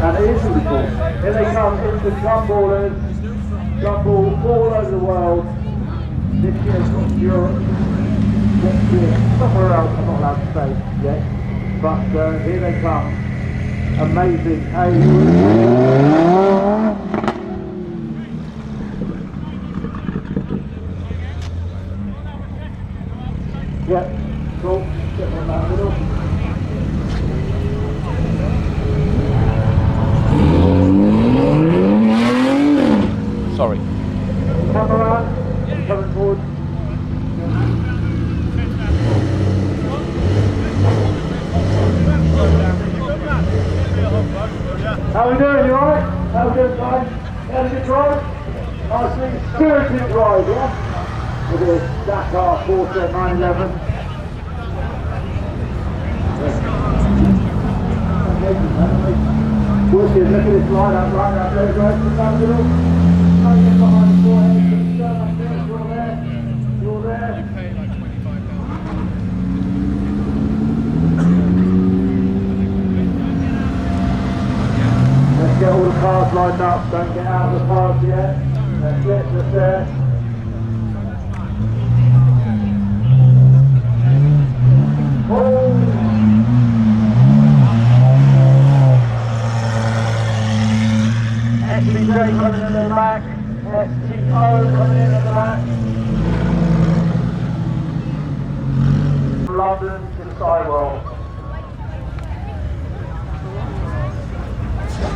And it is really cool. Here they come into Gumballers, Gumball all over the world. This year across Europe, next year somewhere else, I'm not allowed to say yet. But here they come. Amazing. Hey. Yeah, cool. Get them in that middle. Sorry. Come around, coming forward. How we doing, you alright? How we doing, guys? Had a good drive? Nice, spirited drive, yeah? Look at this Dakar Porsche 911. Wicked, look at this line up there, guys. Down the middle. Don't get behind the forehead. Turn up there, you're there. You're there. Let's get all the cars lined up. Don't get out of the cars yet. That's it, that's there. SBJ coming in the back, STO coming in at the back. From London to Sywell.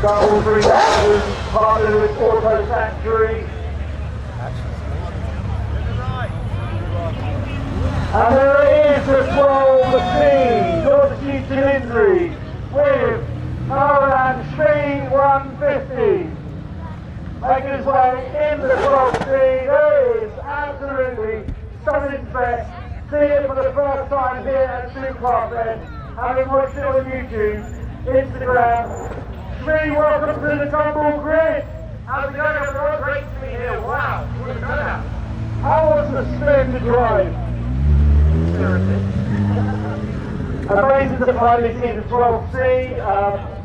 Got all 3,000 partnered with Auto Factory. And there it is as well, the scene, Lotus Evija with Powerland C150. Making his way in the 12 scene. There is absolutely stunning fest. See it for the first time here at SupercarFest. Having watched it on YouTube, Instagram. Shmi, welcome to the Gumball Grid. How's it going, everyone? Great to be here. Wow, what a turnout. How was the spin to drive? Amazing to finally see the 12C.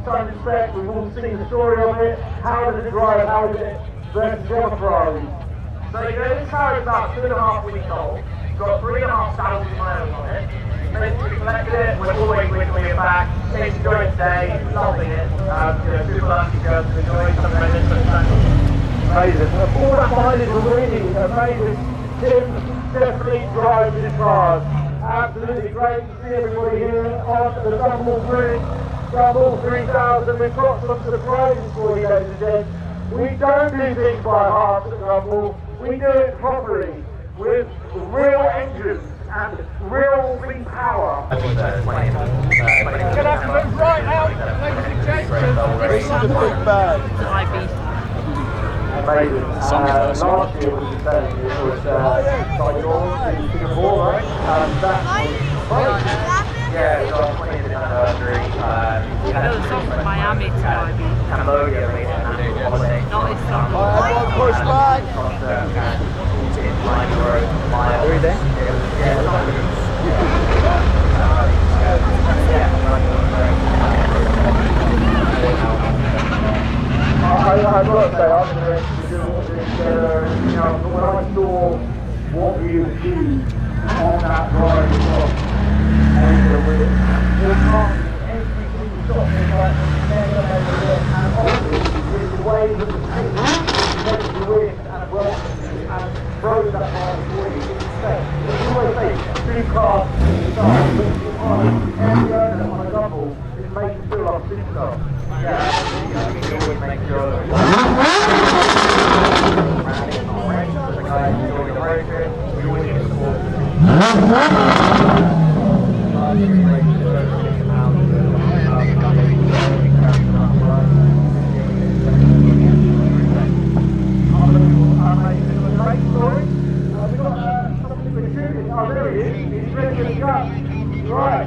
Stunning spec, we've all seen the story of it. How did it drive? How did it versus the other Ferraris? So this car is about 2.5 weeks old. It's got 3,500 miles on it. Basically collected it, we're always wiggling it back. It's enjoying today, loving it. Super lucky girls to enjoy some of it. Amazing. All that mileage already, amazing. Tim definitely drives his cars. Absolutely great to see everybody here on the Gumball Grid. Gumball 3000, we've got some surprises for you, ladies and gents. We don't do things by heart at Gumball, we do it properly, with real engines and real big power. You're going to have to move right out, ladies and gents. This is the big bag. Amazing. Last year was the same, it was Saigon in Singapore, right? That was great. Yeah, it's our 20th anniversary. We built a song from Miami to Ivy. Cambodia made it holiday. Not this song. Everyone push back! Are we there? I've got to say, after the rest of the when I saw what we achieved on that drive across Asia with every single shot was like never and obviously with the way that the team takes the wind and throws that car before you can expect. You always say, two cars, every owner on a Gumball is made to feel like a superstar. Yeah, you always make sure that the guys enjoying the road trip, we always get support. Right.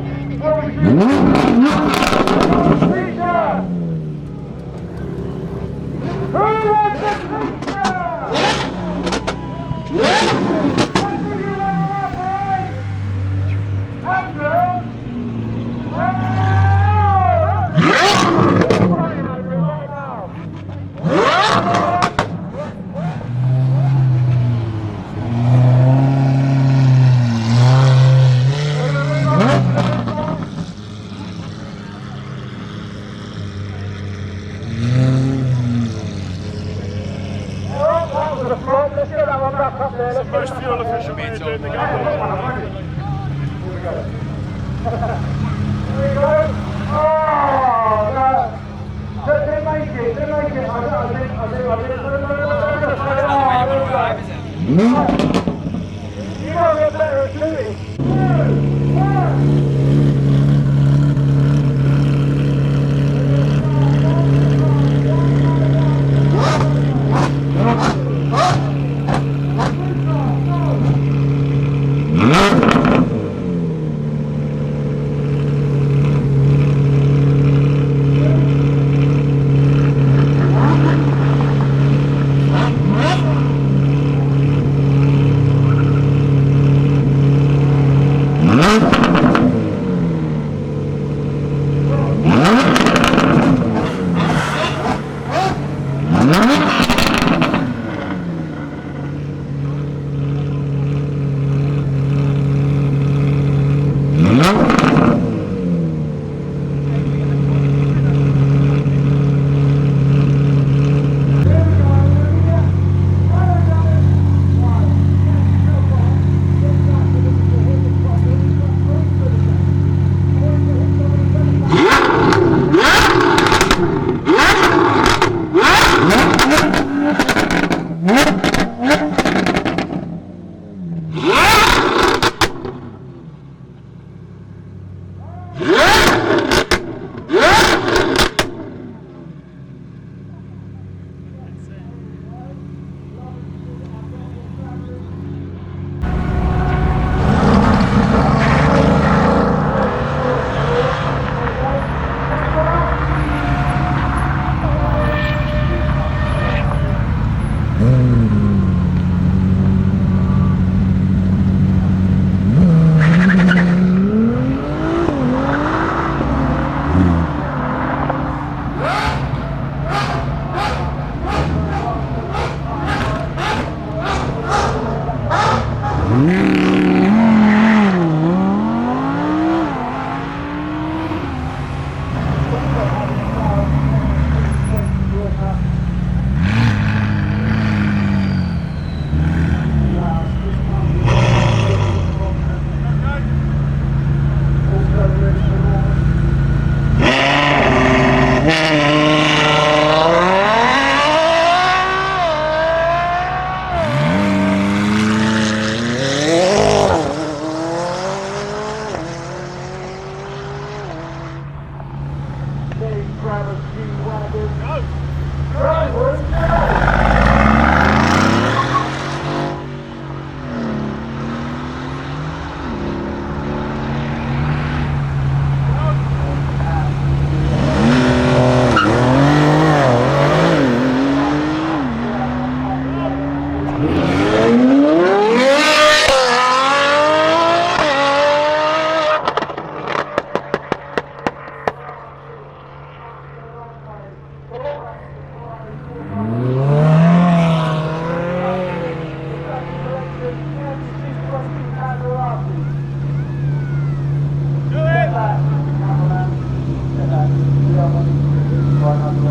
we go. Oh, no. Didn't make it. I didn't. You gotta get better at shooting. 2, 1,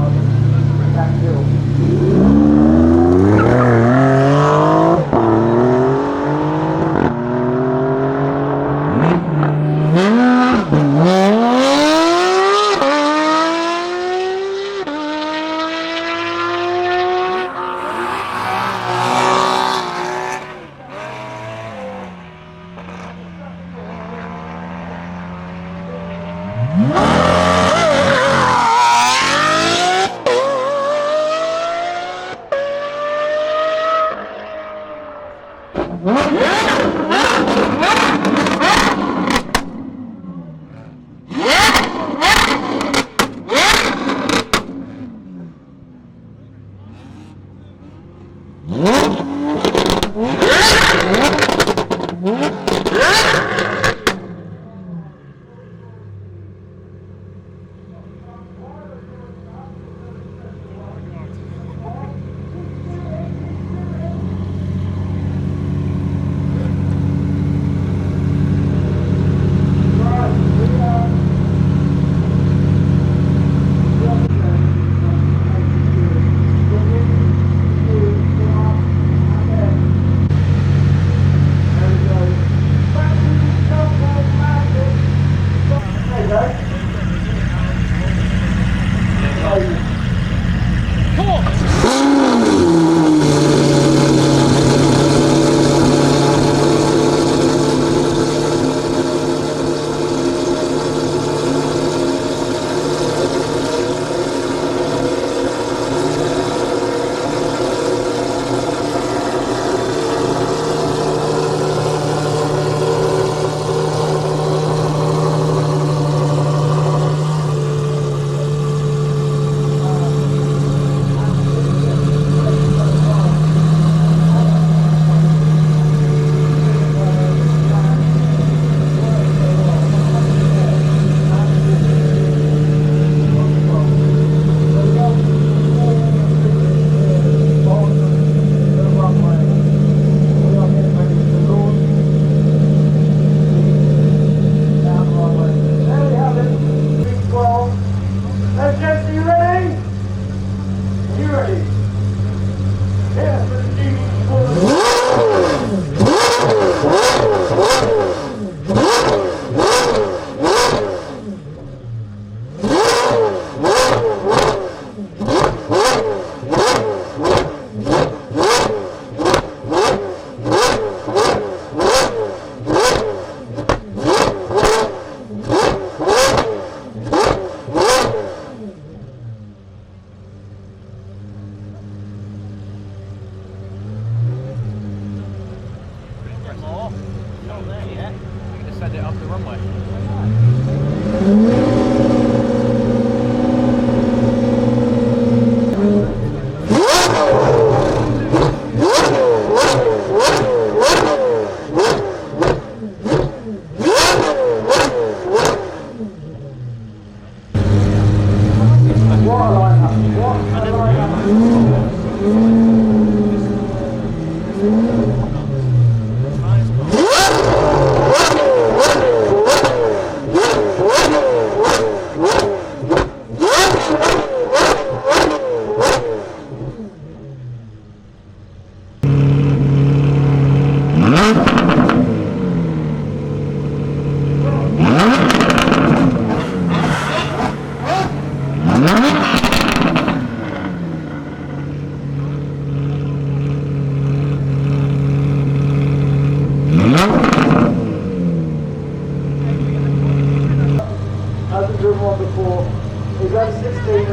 one before. He runs 16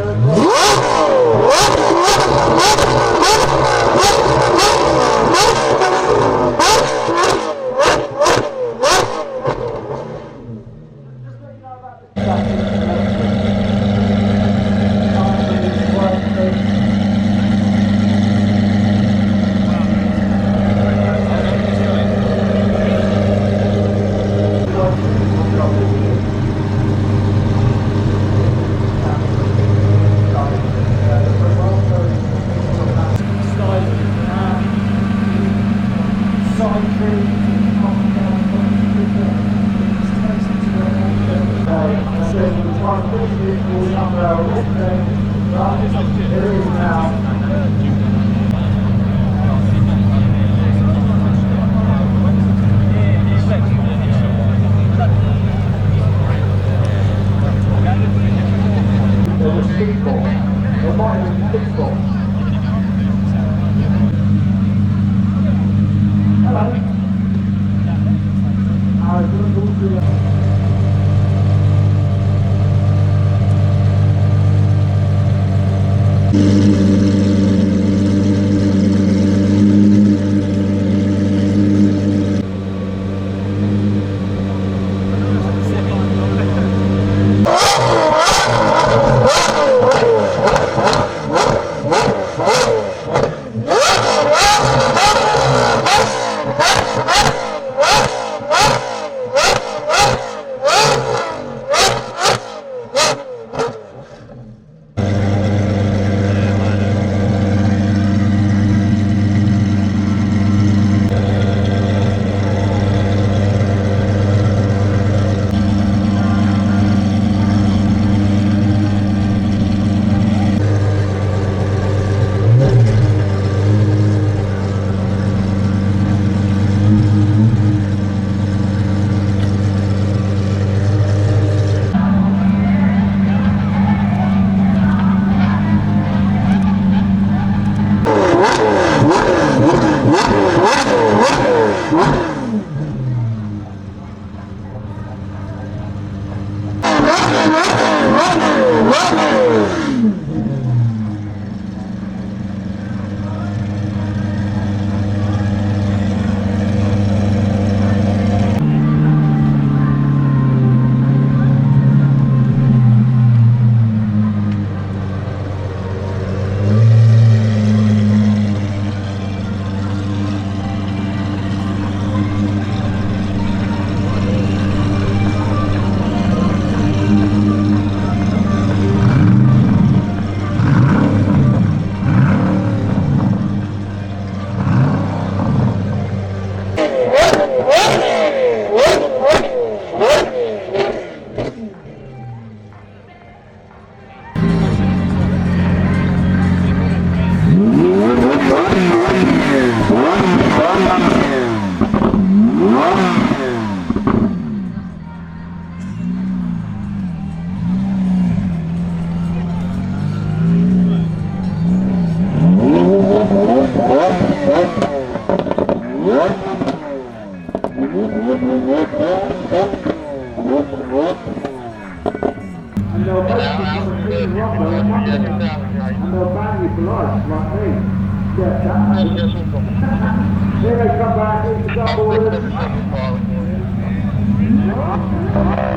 And they'll basically come and clean the Runway and they'll ban you for life, like me. Yeah, then they come back, eat the Gumball.